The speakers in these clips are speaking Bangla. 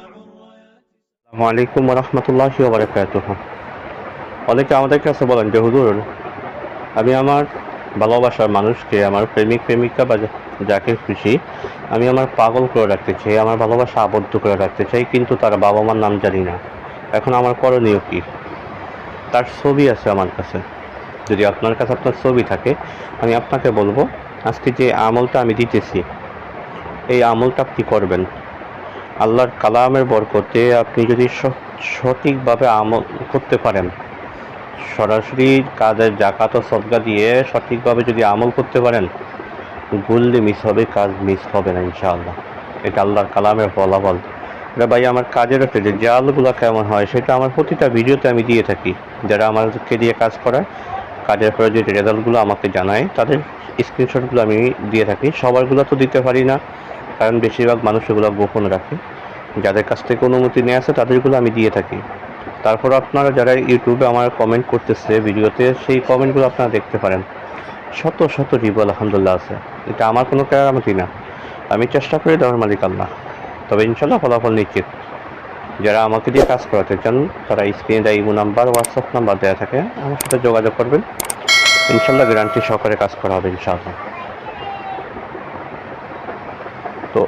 আসসালামু আলাইকুম ওয়া রাহমাতুল্লাহি ওয়া বারাকাতুহু। অনেকে আমাদের কাছে বলেন যে হুজুর, আমি আমার ভালোবাসার মানুষকে, আমার প্রেমিক-প্রেমিকা বা যাকে খুশি, আমি আমার পাগল করে রাখতে চাই, আমার ভালোবাসা আবদ্ধ করে রাখতে চাই, কিন্তু তার বাবা-মার নাম জানি না। এখন আমার করণীয় কি? তার ছবি আছে আমার কাছে। যদি আপনার কাছে আপনার ছবি থাকে, আমি আপনাকে বলব, আজকে যে আমলটা আমি দিতেছি, এই আমলটা আপনি করবেন। আল্লাহর কালামের বরকতে আপনি যদি সঠিকভাবে আমল করতে পারেন, সরাসরি কাজের জাকাত ও সদকা দিয়ে সঠিকভাবে যদি আমল করতে পারেন, গুনলে মিস হবে, কাজ মিস হবে না ইনশাআল্লাহ। এটা আল্লাহর কালামের ফলাফল। এটা ভাই আমার কাজের একটা রেজাল্টগুলো কেমন হয় সেটা আমার প্রতিটা ভিডিওতে আমি দিয়ে থাকি। যারা আমাকে দিয়ে কাজ করায়, কাজের পরে যে রেজাল্টগুলো আমাকে জানায়, তাদের স্ক্রিনশটগুলো আমি দিয়ে থাকি। সবারগুলো তো দিতে পারি না, কারণ বেশিরভাগ মানুষ এগুলো গোপন রাখে। যাদের কাছ থেকে অনুমতি নেওয়া আছে তাদেরগুলো আমি দিয়ে থাকি। তারপর আপনারা যারা ইউটিউবে আমার কমেন্ট করতেছে ভিডিওতে, সেই কমেন্টগুলো আপনারা দেখতে পারেন। শত শত রিভিউ আলহামদুলিল্লাহ আছে। এটা আমার কোনো কেরামতি না, আমি চেষ্টা করি, দেওয়ার মালিক আল্লাহ। তবে ইনশাল্লাহ ফলাফল নিশ্চিত। যারা আমাকে দিয়ে কাজ করাতে চান তারা স্ক্রিনে দেওয়া ইমো নাম্বার, হোয়াটসঅ্যাপ নাম্বার দেওয়া থাকে, আমার সাথে যোগাযোগ করবেন। ইনশাল্লাহ গ্যারান্টি সহকারে কাজ করা হবে ইনশাআল্লাহ। তো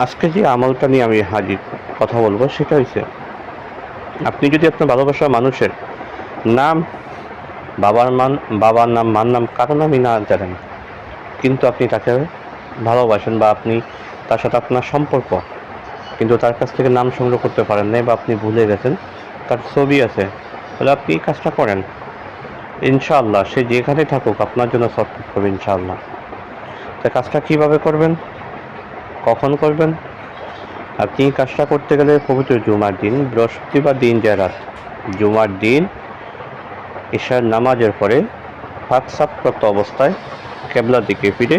আজকে যে আমলটা নিয়ে আমি হাজির কথা বলবো সেটা হচ্ছে, আপনি যদি আপনার ভালোবাসার মানুষের নাম, বাবার নাম, মার নাম, কারো নামই না জানেন, কিন্তু আপনি তাকে ভালোবাসেন বা আপনি তার সাথে আপনার সম্পর্ক, কিন্তু তার কাছ থেকে নাম সংগ্রহ করতে পারেন নাই বা আপনি ভুলে গেছেন, তার ছবি আছে, তাহলে আপনি এই কাজটা করেন। ইনশাআল্লাহ সে যেখানে থাকুক আপনার জন্য সাপোর্ট করবে ইনশাআল্লাহ। তা কাজটা কীভাবে করবেন, কখন করবেন? আপনি কাজটা করতে গেলে পবিত্র জুমার দিন, বৃহস্পতিবার দিন যে রাত, জুমার দিন ঈশার নামাজের পরে পাক সাফপ্রাপ্ত অবস্থায় কেবলার দিকে ফিরে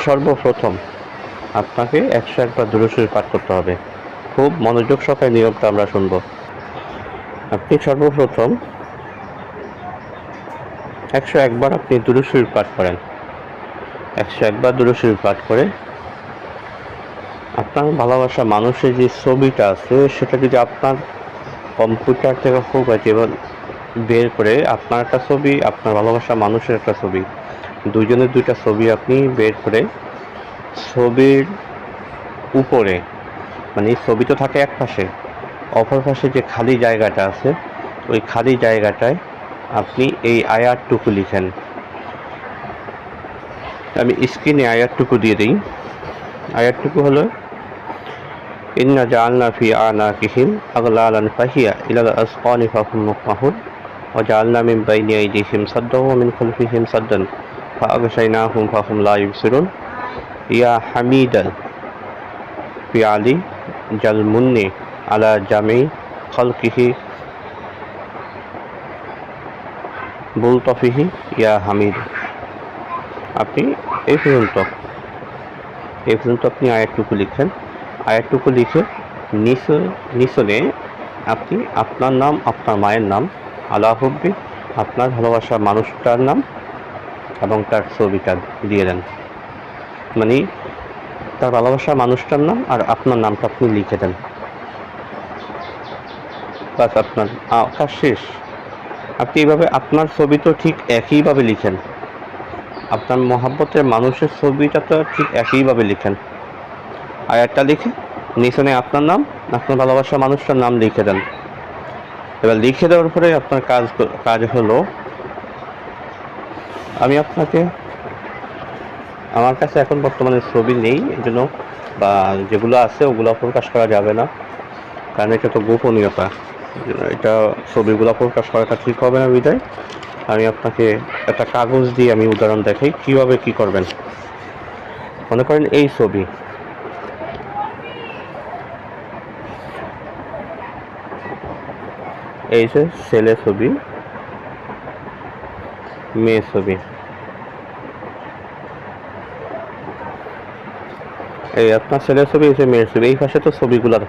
সর্বপ্রথম আপনাকে 101 বার দুরূদ শরীফ পাঠ করতে হবে। খুব মনোযোগ সহকারে নিয়মটা আমরা শুনব। আপনি সর্বপ্রথম 101 বার আপনি দুরূদ শরীফ পাঠ করেন। 101 বার দুরূদ শরীফ পাঠ করে আপনার ভালোবাসা মানুষের যে ছবিটা আছে সেটা যদি আপনার কম্পিউটার থেকে হোক বা যেভাবে বের করে, আপনার একটা ছবি, আপনার ভালোবাসা মানুষের একটা ছবি, দুইজনের দুইটা ছবি আপনি বের করে, ছবির উপরে, মানে ছবি তো থাকে এক পাশে, অপর পাশে যে খালি জায়গাটা আছে, ওই খালি জায়গাটায় আপনি এই আয়াতটুকু লিখেন। আমি স্ক্রিনে আয়াতটুকু দিয়ে দিই। আয়াতটুকু হলো, ইন্না জাআলনা ফি আনাকিহিম আগলালান ফাহিয়া ইলাল আসকানি ফাহুম মুকমাহুন ওয়া জাআলনা মিন বাইনি আইদিহিম সাদ্দান ওয়া মিন খালফিহিম সাদ্দান ফাআগশাইনাহুম ফাহুম লা ইবসিরুন ইয়া হামিদান ফি আলি জাল মুন্নি আলা জামি খালকিহি বুলতফিহি ইয়া হামিদ। আপনি এই পর্যন্ত আপনি আয়াতটুকু লিখেন। আয়াতটুকু লিখে নিচনে আপনি আপনার নাম, আপনার মায়ের নাম, আলা হুব্বি, আপনার ভালোবাসার মানুষটার নাম এবং তার ছবিটা দিয়ে দেন। মানে তার ভালোবাসার মানুষটার নাম আর আপনার নামটা আপনি লিখে দেন, বাস আপনার কাজ শেষ। আপনি এইভাবে আপনার ছবি তো ঠিক একইভাবে লিখেন, আপনার মহাব্বতের মানুষের ছবিটা তো ঠিক একইভাবে লিখেন। আয়াতটা লিখে নিচনে আপনার নাম, আপনার ভালোবাসার মানুষটার নাম লিখে দেন। এবার লিখে দেওয়ার পরে আপনার কাজ হলো, আমি আপনাকে, আমার কাছে এখন বর্তমানে ছবি নেই, এই জন্য বা যেগুলো আছে ওগুলো প্রকাশ করা যাবে না, কারণ এটা তো গোপনীয়তা। এটা ছবিগুলো প্রকাশ করাটা ঠিক হবে না বিদায় আমি আপনাকে একটা কাগজ দিয়ে আমি উদাহরণ দেখাই কীভাবে কী করবেন। মনে করেন এই ছবি, এই যে ছেলে ছবি, মেয়ে ছবি, এই আপনার ছেলের ছবি, এই যে মেয়ের ছবি, এই পাশে তো ছবিগুলার,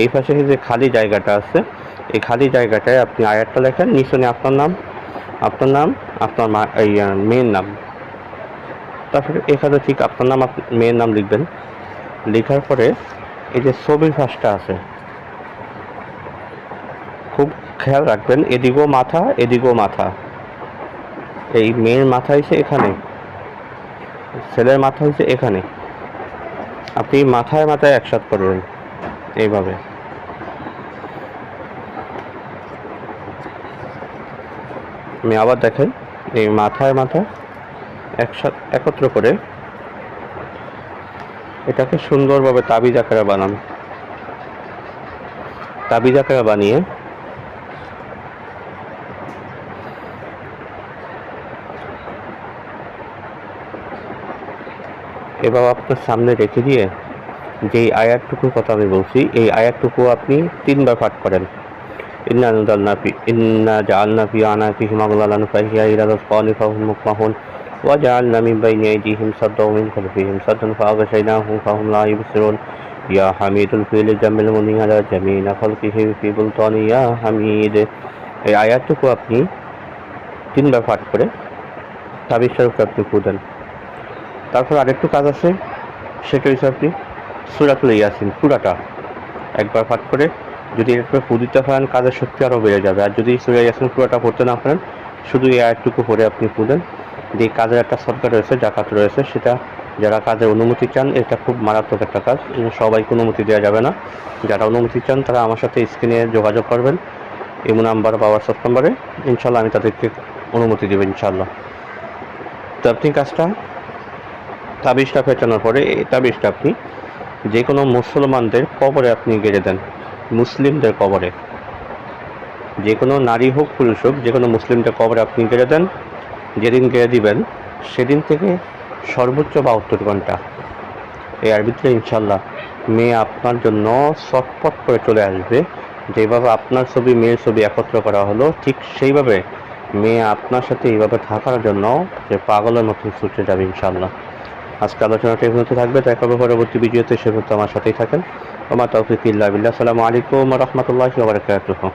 এই পাশে যে খালি জায়গাটা আছে, এই খালি জায়গাটায় আপনি আয়াতটা লেখেন, নিচনে আপনার নাম, আপনার এই মেয়ের নাম, তারপরে এখানে ঠিক আপনার নাম, মেয়ের নাম লিখবেন। লেখার পরে এই যে ছবির পাশটা আছে, খুব খেয়াল রাখবেন, এদিকেও মাথা এদিকেও মাথা। এই মেয়ের মাথা হয়েছে এখানে, ছেলের মাথা হয়েছে এখানে। আপনি মাথায় মাথায় একসাথ করবেন এইভাবে। আমি আবার দেখেন, এই মাথায় মাথায় একসাথে একত্র করে এটাকে সুন্দরভাবে তাবিজ আকারে বানান। তাবিজ আকারে বানিয়ে এবার আপনার সামনে রেখে দিয়ে যেই আয়াতটুকুর কথা আমি বলছি, এই আয়াতটুকু আপনি 3 বার পাঠ করেন। ইন্না জাআলনা ফি আনাকিহিম আগলালান ফাহিয়া ইলা আযকানি ফাহুম মুকমাহুন ওয়া জাআলনা মিন বাইনি আইদিহিম সাদ্দাও মিন খালফিহিম সাদ্দান ফাআগশাইনাহুম ফাহুম লা ইবসিরুন ইয়া হামিদুল ফিল জামিল মুনি আলা জামিনা খালকিহি ফি বুলতানি ইয়া হামিদ। এই আয়াতটুকু আপনি 3 বার পাঠ করে তাবিজ স্বরূপে আপনি দেন। তারপর আরেকটু কাজ আছে, সেটা হচ্ছে আপনি সূরাতুল ইয়াসিন পুরাটা একবার পাঠ করে যদি একবার ফু দিতে পারেন, কাজের শক্তি আরও বেড়ে যাবে। আর যদি সূরা ইয়াসিন পুরাটা পড়তে না পারেন, শুধু এই আয়াতটুকু পড়ে আপনি ফু দেন। যে কাজের একটা সরকার রয়েছে, জাকাত রয়েছে, সেটা যারা কাজের অনুমতি চান, এটা খুব মারাত্মক একটা কাজ, সবাইকে অনুমতি দেওয়া যাবে না। যারা অনুমতি চান তারা আমার সাথে স্ক্রিনে যোগাযোগ করবেন, ইমো নাম্বার বা হোয়াটসঅ্যাপ নাম্বারে। ইনশাল্লাহ আমি তাদেরকে অনুমতি দেবো ইনশাল্লাহ। তো আপনি কাজটা তাবিজটা পেঁচানোর পরে এই তাবিজটা আপনি যে কোনো মুসলমানদের কবরে আপনি গেড়ে দেন। মুসলিমদের কবরে, যে কোনো নারী হোক পুরুষ হোক, যে কোনো মুসলিমদের কবরে আপনি গেড়ে দেন। যেদিন গেড়ে দিবেন সেদিন থেকে সর্বোচ্চ 72 ঘন্টা এর ভিতরে ইনশাল্লাহ মেয়ে আপনার জন্য চটপট করে চলে আসবে। যেভাবে আপনার ছবি মেয়ের ছবি একত্র করা হলো, ঠিক সেইভাবে মেয়ে আপনার সাথে এইভাবে থাকার জন্য যে পাগলের মতো ছুটে যাবে ইনশাল্লাহ। আজকে আলোচনাটা এই পর্যন্ত থাকবে। দেখা হবে পরবর্তী ভিডিওতে, সে পর্যন্ত আমার সাথেই থাকেন। ওমা তৌফিক ইল্লা বিল্লাহ। আসসালামু আলাইকুম ওয়া রাহমাতুল্লাহি ওয়া বারাকাতুহু।